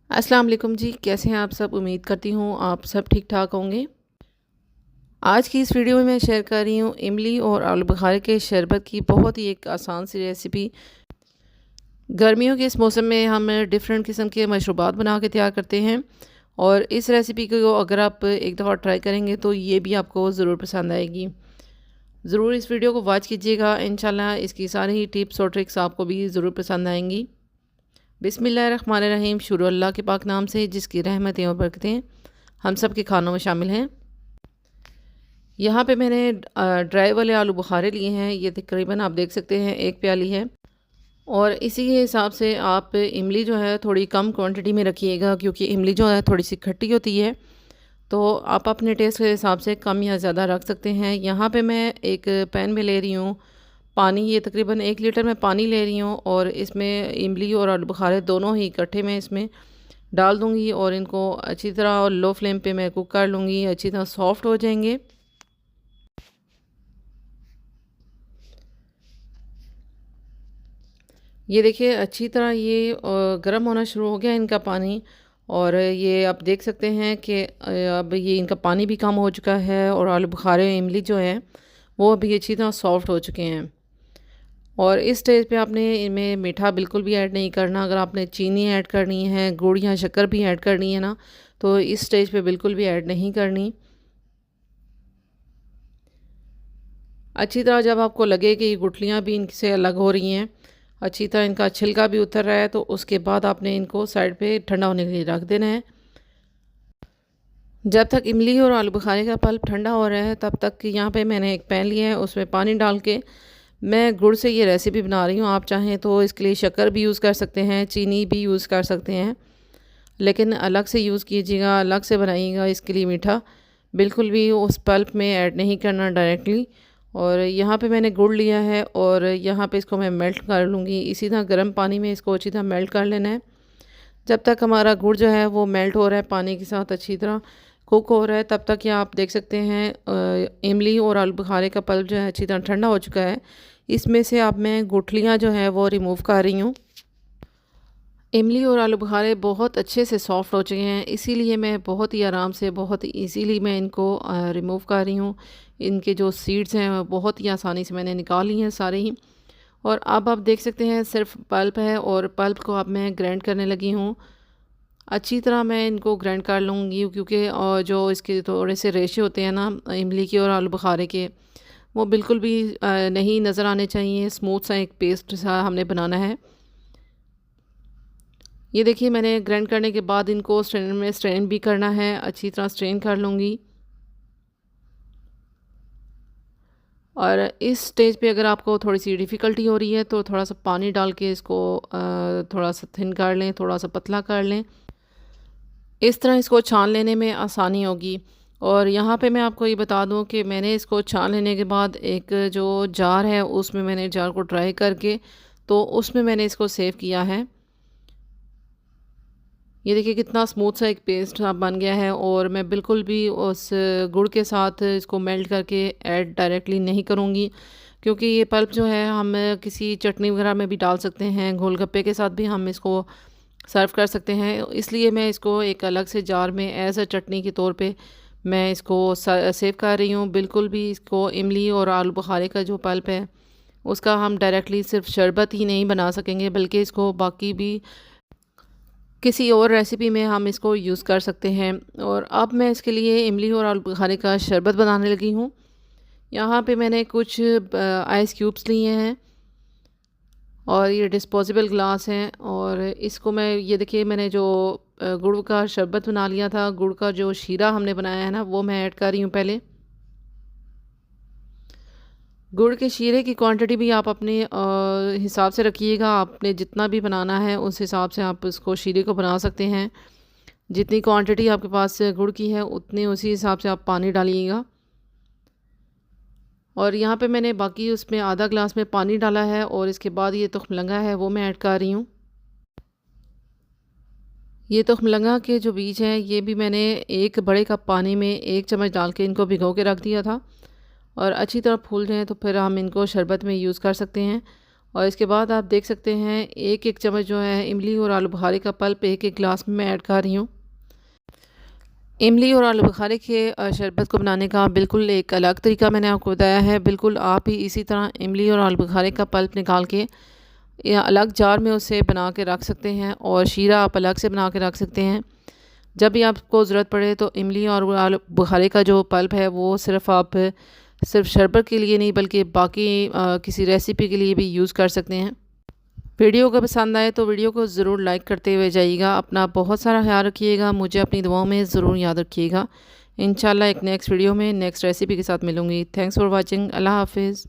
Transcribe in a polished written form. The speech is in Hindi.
अस्सलाम वालेकुम जी, कैसे हैं आप सब। उम्मीद करती हूँ आप सब ठीक ठाक होंगे। आज की इस वीडियो में मैं शेयर कर रही हूँ इमली और आलू बुखारे के शरबत की बहुत ही एक आसान सी रेसिपी। गर्मियों के इस मौसम में हम डिफरेंट किस्म के मशरूबात बना के तैयार करते हैं और इस रेसिपी को अगर आप एक दफ़ा ट्राई करेंगे तो ये भी आपको ज़रूर पसंद आएगी। ज़रूर इस वीडियो को वॉच कीजिएगा, इंशाल्लाह इसकी सारी ही टिप्स और ट्रिक्स आपको भी ज़रूर पसंद आएंगी। बिस्मिल्लाहिर्रहमानिर्रहीम। शुरू अल्लाह के पाक नाम से जिसकी रहमतें और बरकतें हम सब के खानों में शामिल हैं। यहाँ पे मैंने ड्राई वाले आलू बुखारे लिए हैं। ये तकरीबन आप देख सकते हैं 1 प्याली है। और इसी के हिसाब से आप इमली जो है थोड़ी कम क्वांटिटी में रखिएगा, क्योंकि इमली जो है थोड़ी सी खट्टी होती है। तो आप अपने टेस्ट के हिसाब से कम या ज़्यादा रख सकते हैं। यहाँ पे मैं एक पैन में ले रही हूँ पानी। ये तकरीबन 1 लीटर में पानी ले रही हूँ और इसमें इमली और आलू बुखारे दोनों ही इकट्ठे मैं इसमें डाल दूँगी और इनको अच्छी तरह और लो फ्लेम पे मैं कुक कर लूँगी। अच्छी तरह सॉफ्ट हो जाएंगे। ये देखिए अच्छी तरह ये गर्म होना शुरू हो गया इनका पानी। और ये आप देख सकते हैं कि अब ये इनका पानी भी कम हो चुका है और आलू बुखारे इमली जो है वो अभी अच्छी तरह सॉफ्ट हो चुके हैं। और इस स्टेज पे आपने इनमें मीठा बिल्कुल भी ऐड नहीं करना। अगर आपने चीनी ऐड करनी है, गुड़ या शक्कर भी ऐड करनी है ना, तो इस स्टेज पे बिल्कुल भी ऐड नहीं करनी। अच्छी तरह जब आपको लगे कि ये गुठलियाँ भी इनसे अलग हो रही हैं, अच्छी तरह इनका छिलका भी उतर रहा है, तो उसके बाद आपने इनको साइड पे ठंडा होने के लिए रख देना है। जब तक इमली और आलू बुखारे का पल्प ठंडा हो रहा है तब तक यहाँ पे मैंने एक पैन लिया है, उसमें पानी डाल के मैं गुड़ से ये रेसिपी बना रही हूँ। आप चाहें तो इसके लिए शक्कर भी यूज़ कर सकते हैं, चीनी भी यूज़ कर सकते हैं, लेकिन अलग से यूज़ कीजिएगा, अलग से बनाइएगा। इसके लिए मीठा बिल्कुल भी उस पल्प में ऐड नहीं करना डायरेक्टली। और यहाँ पे मैंने गुड़ लिया है और यहाँ पे इसको मैं मेल्ट कर लूँगी। इसी तरह गर्म पानी में इसको अच्छी तरह मेल्ट कर लेना है। जब तक हमारा गुड़ जो है वो मेल्ट हो रहा है पानी के साथ, अच्छी तरह कुक हो रहा है, तब तक यहाँ आप देख सकते हैं इमली और आलू बुखारे का पल्प जो है अच्छी तरह ठंडा हो चुका है। इसमें से अब मैं गुठलियाँ जो है वो रिमूव कर रही हूँ। इमली और आलू बुखारे बहुत अच्छे से सॉफ़्ट हो चुके हैं, इसीलिए मैं बहुत ही आराम से, बहुत ही ईज़िली मैं इनको रिमूव कर रही हूँ। इनके जो सीड्स हैं वो बहुत ही आसानी से मैंने निकाल ली हैं सारे ही। और अब आप देख सकते हैं सिर्फ पल्प है और पल्प को अब मैं ग्राइंड करने लगी हूँ। अच्छी तरह मैं इनको ग्राइंड कर लूँगी, क्योंकि जो इसके थोड़े से रेशे होते हैं ना इमली के और आलू बुखारे के, वो बिल्कुल भी नहीं नज़र आने चाहिए। स्मूथ सा एक पेस्ट सा हमने बनाना है। ये देखिए मैंने ग्राइंड करने के बाद इनको स्ट्रेनर में स्ट्रेन भी करना है, अच्छी तरह स्ट्रेन कर लूँगी। और इस स्टेज पे अगर आपको थोड़ी सी डिफ़िकल्टी हो रही है तो थोड़ा सा पानी डाल के इसको थोड़ा सा थिन कर लें, थोड़ा सा पतला कर लें। इस तरह इसको छान लेने में आसानी होगी। और यहाँ पे मैं आपको ये बता दूँ कि मैंने इसको छान लेने के बाद एक जो जार है उसमें मैंने जार को ड्राई करके तो उसमें मैंने इसको सेव किया है। ये देखिए कितना स्मूथ सा एक पेस्ट सा बन गया है। और मैं बिल्कुल भी उस गुड़ के साथ इसको मेल्ट करके ऐड डायरेक्टली नहीं करूँगी, क्योंकि ये पल्प जो है हम किसी चटनी वगैरह में भी डाल सकते हैं, गोलगप्पे के साथ भी हम इसको सर्व कर सकते हैं। इसलिए मैं इसको एक अलग से जार में एज अ चटनी के तौर पे मैं इसको सेव कर रही हूँ। बिल्कुल भी इसको इमली और आलू बुखारे का जो पल्प है उसका हम डायरेक्टली सिर्फ शरबत ही नहीं बना सकेंगे, बल्कि इसको बाकी भी किसी और रेसिपी में हम इसको यूज़ कर सकते हैं। और अब मैं इसके लिए इमली और आलू बुखारे का शरबत बनाने लगी हूँ। यहाँ पे मैंने कुछ आइस क्यूब्स लिए हैं और ये डिस्पोजेबल ग्लास हैं। और इसको मैं, ये देखिए मैंने जो गुड़ का शरबत बना लिया था, गुड़ का जो शीरा हमने बनाया है ना, वो मैं ऐड कर रही हूँ पहले। गुड़ के शीरे की क्वांटिटी भी आप अपने हिसाब से रखिएगा। आपने जितना भी बनाना है उस हिसाब से आप उसको शीरे को बना सकते हैं। जितनी क्वांटिटी आपके पास गुड़ की है उतने उसी हिसाब से आप पानी डालिएगा। और यहाँ पे मैंने बाकी उसमें आधा ग्लास में पानी डाला है और इसके बाद ये तुखमलंगा है वो मैं ऐड कर रही हूँ। ये तुखमलंगा के जो बीज हैं ये भी मैंने एक बड़े कप पानी में 1 चम्मच डाल के इनको भिगो के रख दिया था। और अच्छी तरह फूल जाएँ तो फिर हम इनको शरबत में यूज़ कर सकते हैं। और इसके बाद आप देख सकते हैं एक एक चम्मच जो है इमली और आलू बुखारे का पल्प एक एक गिलास में मैं ऐड कर रही हूँ। इमली और आलू बुखारे के शरबत को बनाने का बिल्कुल एक अलग तरीका मैंने आपको बताया है। बिल्कुल आप भी इसी तरह इमली और आलू बुखारे का पल्प निकाल के या अलग जार में उसे बना के रख सकते हैं और शीरा आप अलग से बना के रख सकते हैं। जब भी आपको ज़रूरत पड़े तो इमली और आलू बुखारे का जो पल्प है वो सिर्फ शरबत के लिए नहीं बल्कि बाकी किसी रेसिपी के लिए भी यूज़ कर सकते हैं। वीडियो को पसंद आए तो वीडियो को ज़रूर लाइक करते हुए जाइएगा। अपना बहुत सारा ख्याल रखिएगा, मुझे अपनी दुआओं में ज़रूर याद रखिएगा। इंशाल्लाह एक नेक्स्ट वीडियो में नेक्स्ट रेसिपी के साथ मिलूँगी। Thanks for watching. अल्लाह हाफिज़।